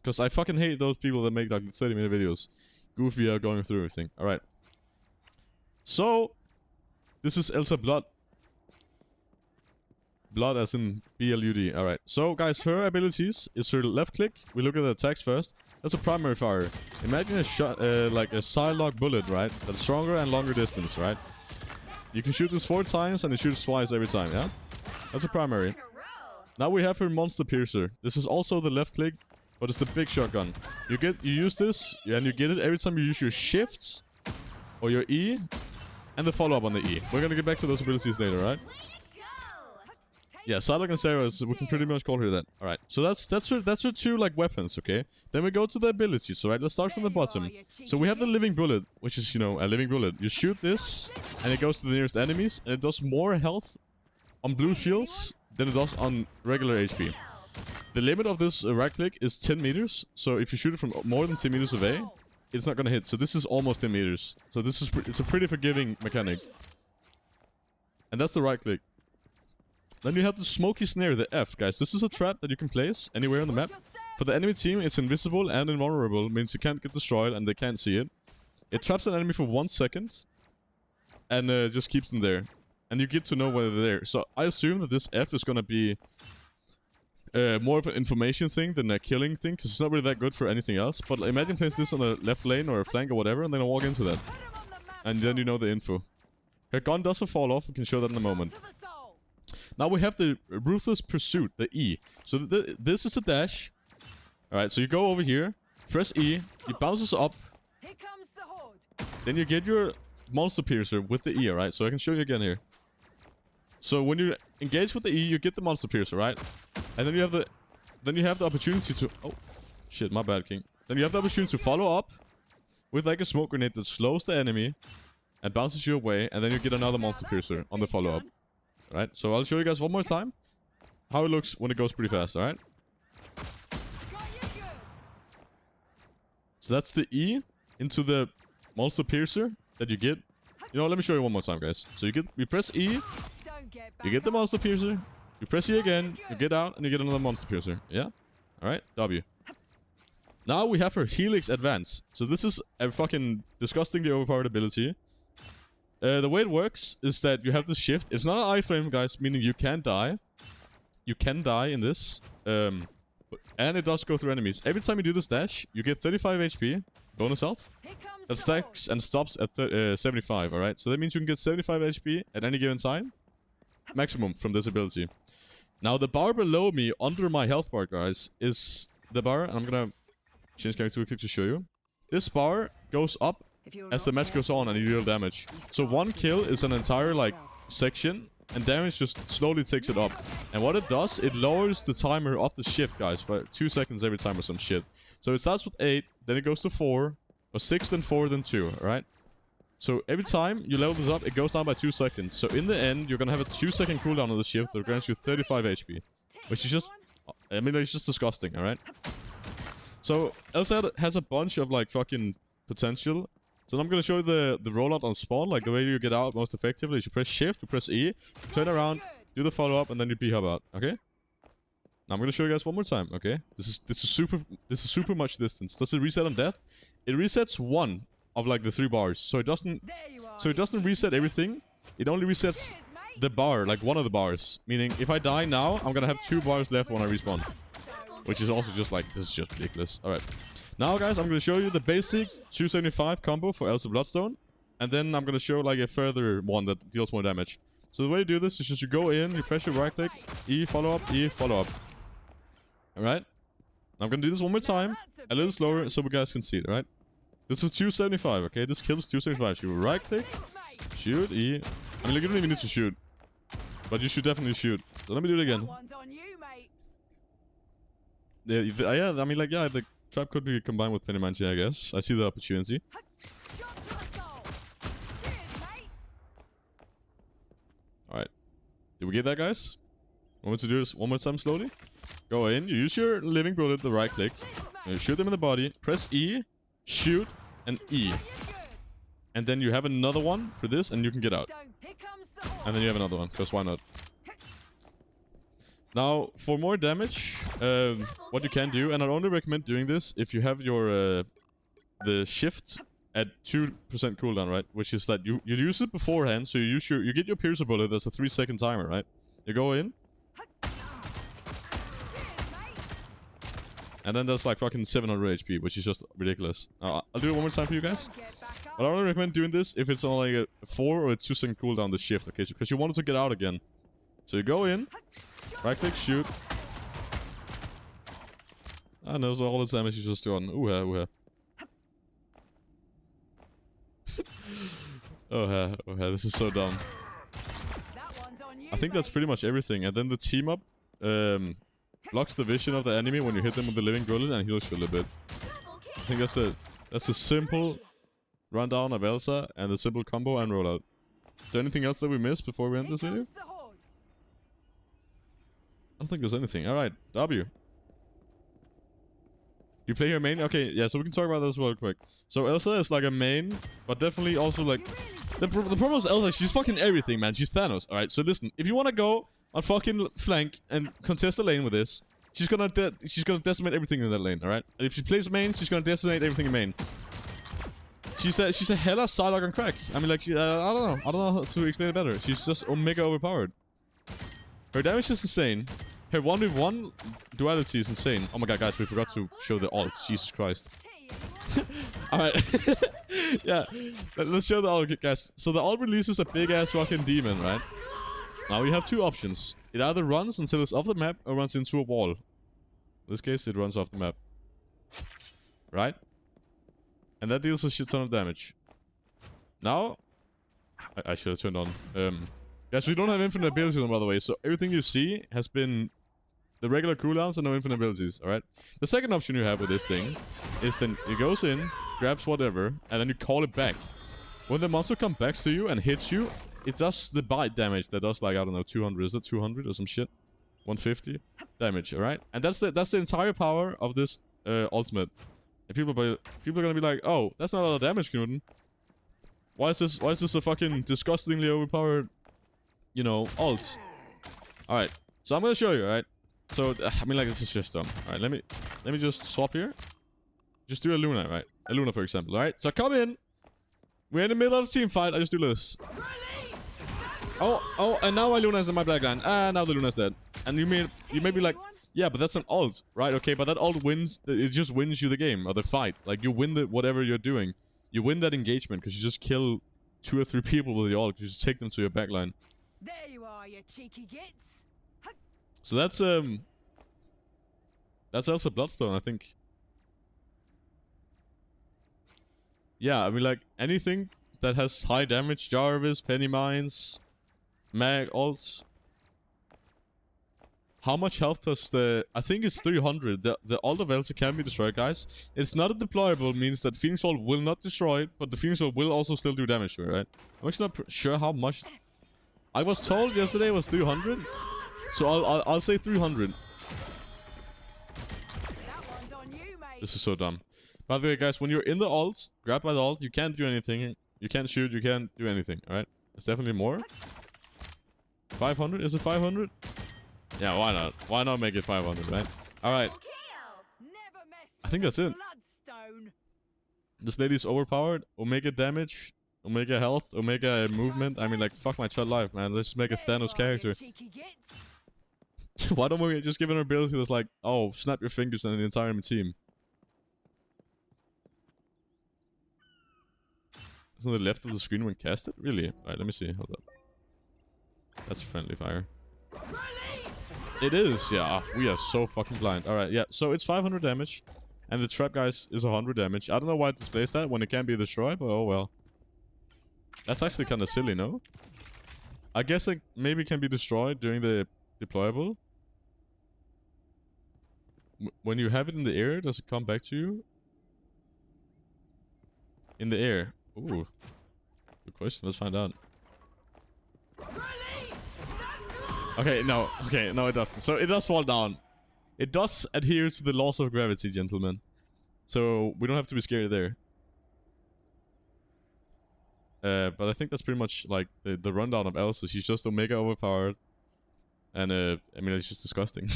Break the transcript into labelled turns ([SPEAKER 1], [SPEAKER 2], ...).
[SPEAKER 1] Because I fucking hate those people that make like 30-minute videos. Goofy going through everything. Alright. So, this is ELSA Blood. Blood as in B-L-U-D. Alright. So, guys, her abilities is her left click. We look at the attacks first. That's a primary fire. Imagine a shot, like a Psylocke bullet, right? That's stronger and longer distance, right? You can shoot this 4 times and it shoots twice every time, yeah? That's a primary. Now we have her Monster Piercer. This is also the left click, but it's the big shotgun. You use this, and you get it every time you use your shifts, or your E, and the follow-up on the E. We're gonna get back to those abilities later, right? Yeah, Psylocke and Sarah, we can pretty much call her that. Alright, so that's her 2, like, weapons, okay? Then we go to the abilities, alright? Let's start from the bottom. So we have the Living Bullet, which is, you know, a Living Bullet. You shoot this, and it goes to the nearest enemies, and it does more health on blue shields than it does on regular HP. The limit of this right click is 10 meters, so if you shoot it from more than 10 meters away, it's not gonna hit. So this is almost 10 meters. So this is it's a pretty forgiving mechanic. And that's the right click. Then you have the Smoky Snare, the F, guys. This is a trap that you can place anywhere on the map. For the enemy team, it's invisible and invulnerable, means you can't get destroyed and they can't see it. It traps an enemy for 1 second, and just keeps them there. And you get to know whether they're there. So I assume that this F is gonna be more of an information thing than a killing thing, because it's not really that good for anything else. But imagine place this on a left lane or a flank or whatever, and then I walk into that. And then you know the info. Her gun doesn't fall off, we can show that in a moment. Now we have the Ruthless Pursuit, the E. So this is a dash. Alright, so you go over here, press E, it bounces up. Then you get your Monster Piercer with the E, alright? So I can show you again here. So when you engage with the E, you get the Monster Piercer, right? And then you have the opportunity to... Oh, shit, my bad, King. Then you have the opportunity to follow up with like a smoke grenade that slows the enemy and bounces you away, and then you get another Monster Piercer on the follow-up. Alright, so I'll show you guys one more time how it looks when it goes pretty fast, alright? So that's the E into the Monster Piercer that you get. You know, let me show you one more time, guys. So you press E, you get the Monster Piercer, you press E again, you get out, and you get another Monster Piercer. Yeah? Alright, W. Now we have her Helix Advance. So this is a fucking disgustingly overpowered ability. The way it works is that you have the shift. It's not an iframe, guys, meaning you can die. You can die in this. And it does go through enemies. Every time you do this dash, you get 35 HP, bonus health. That stacks and stops at 75, alright? So that means you can get 75 HP at any given time. Maximum from this ability. Now, the bar below me, under my health bar, guys, is the bar. And I'm gonna change character quick to show you. This bar goes up as the match goes on and you deal damage. So 1 kill is an entire, like, section. And damage just slowly takes it up. And what it does, it lowers the timer of the shift, guys, by 2 seconds every time or some shit. So it starts with 8, then it goes to 4, or 6, then 4, then 2, alright? So every time you level this up, it goes down by 2 seconds. So in the end, you're gonna have a 2-second cooldown on the shift that grants you 35 HP. Which is just... I mean, it's just disgusting, alright? So, ELSA has a bunch of, like, fucking potential. So I'm gonna show you the rollout on spawn, like the way you get out most effectively is you press shift, you press E, turn around, do the follow-up, and then you B-hub out, okay? Now I'm gonna show you guys one more time, okay? This is super much distance. Does it reset on death? It resets 1 of like the 3 bars. So it doesn't reset everything. It only resets the bar, like 1 of the bars. Meaning if I die now, I'm gonna have 2 bars left when I respawn. Which is also just like, this is just ridiculous. Alright. Now, guys, I'm going to show you the basic 275 combo for ELSA Bloodstone. And then I'm going to show, like, a further one that deals more damage. So the way you do this is just you go in, you press your right click, E, follow up, E, follow up. Alright? I'm going to do this one more time, a little slower, so you guys can see it, alright? This was 275, okay? This kills 275. So you right click, shoot, E. I mean, you don't even need to shoot. But you should definitely shoot. So let me do it again. Yeah, I mean, like, yeah, the trap could be combined with Pennymancy, I guess. I see the opportunity. Alright. Did we get that, guys? Want me to do this one more time slowly? Go in, you use your living bullet, the right click. You shoot them in the body. Press E, shoot, and E. And then you have another one for this, and you can get out. And then you have another one, because why not? Now, for more damage, what you can do, and I only recommend doing this if you have your the shift at 2% cooldown, right? Which is that you use it beforehand, so you get your piercer bullet. There's a 3-second timer, right? You go in, and then there's like fucking 700 HP, which is just ridiculous. I'll do it one more time for you guys. But I only recommend doing this if it's only a 4 or a 2-second cooldown the shift, okay? Because you want it to get out again. So you go in, right click, shoot. And there's all the damage you just done. Ooh-ha. Oh, this is so dumb. I think that's pretty much everything. And then the team up blocks the vision of the enemy when you hit them with the living bullet and heals you a little bit. I think that's a simple rundown of ELSA and the simple combo and rollout. Is there anything else that we missed before we end this video? I don't think there's anything. Alright, W. You play your main? Okay, yeah, so we can talk about this real quick. So ELSA is like a main, but definitely also like... The problem is ELSA, she's fucking everything, man. She's Thanos, alright? So listen, if you want to go on fucking flank and contest the lane with this, she's gonna decimate everything in that lane, alright? And if she plays main, she's gonna decimate everything in main. She's a hella Psylocke on crack. I mean, like, I don't know how to explain it better. She's just Omega overpowered. Her damage is insane. Her 1v1 duality is insane. Oh my god, guys, we forgot to show the ult. Jesus Christ. Alright. Yeah, let's show the ult, guys. So the ult releases a big-ass fucking demon, right? Now we have two options. It either runs until it's off the map or runs into a wall. In this case, it runs off the map. Right? And that deals a shit ton of damage. Now, I should have turned on. Guys, we don't have infinite abilities on, by the way, so everything you see has been the regular cooldowns and no infinite abilities, alright? The second option you have with this thing is then it goes in, grabs whatever, and then you call it back. When the monster comes back to you and hits you, it does the bite damage that does like, I don't know, 200, is it 200 or some shit? 150 damage, alright? And that's the entire power of this ultimate. And people are gonna be like, oh, that's not a lot of damage, Knudden. Why is this a fucking disgustingly overpowered, you know, ult? Alright, so I'm gonna show you, alright? So, I mean, like, this is just dumb. Alright, let me just swap here. Just do a Luna, right? A Luna, for example, alright? So come in. We're in the middle of a team fight. I just do this. Oh, and now my Luna's in my black line. Now the Luna's dead. And you may be like, yeah, but that's an ult, right? Okay, but that ult wins, it just wins you the game, or the fight. Like, you win whatever you're doing. You win that engagement, because you just kill 2 or 3 people with the ult, because you just take them to your back line.
[SPEAKER 2] There you are, you cheeky gits.
[SPEAKER 1] So that's ELSA Bloodstone, I think. Yeah, I mean, like, anything that has high damage, Jarvis, Penny Mines, Mag, ults. How much health does the... I think it's 300. The ult of ELSA can be destroyed, guys. It's not a deployable, means that Phoenix Ult will not destroy it, but the Phoenix Ult will also still do damage to it, right? I'm actually not sure how much... I was told yesterday it was 300. So I'll say 300. This is so dumb. By the way, guys, when you're in the ult, grab by the ult, you can't do anything. You can't shoot, you can't do anything, alright? It's definitely more. 500? Is it 500? Yeah, why not? Why not make it 500, right? Alright. I think that's it. This lady's overpowered. Omega damage. Omega health. Omega movement. I mean, like, fuck my child life, man. Let's just make a Thanos character. Why don't we just give her an ability that's like, oh, snap your fingers and the entire enemy team? It's on the left of the screen when casted? Really? Alright, let me see. Hold up. That's friendly fire. It is, yeah. We are so fucking blind. Alright, yeah. So it's 500 damage. And the trap, guys, is 100 damage. I don't know why it displays that when it can be destroyed, but oh well. That's actually kind of silly, no? I guess it maybe can be destroyed during the deployable. When you have it in the air, does it come back to you? In the air. Ooh. Good question. Let's find out. Okay, no, it doesn't. So it does fall down. It does adhere to the laws of gravity, gentlemen. So we don't have to be scared there. But I think that's pretty much like the rundown of ELSA. She's just Omega overpowered. And I mean, it's just disgusting.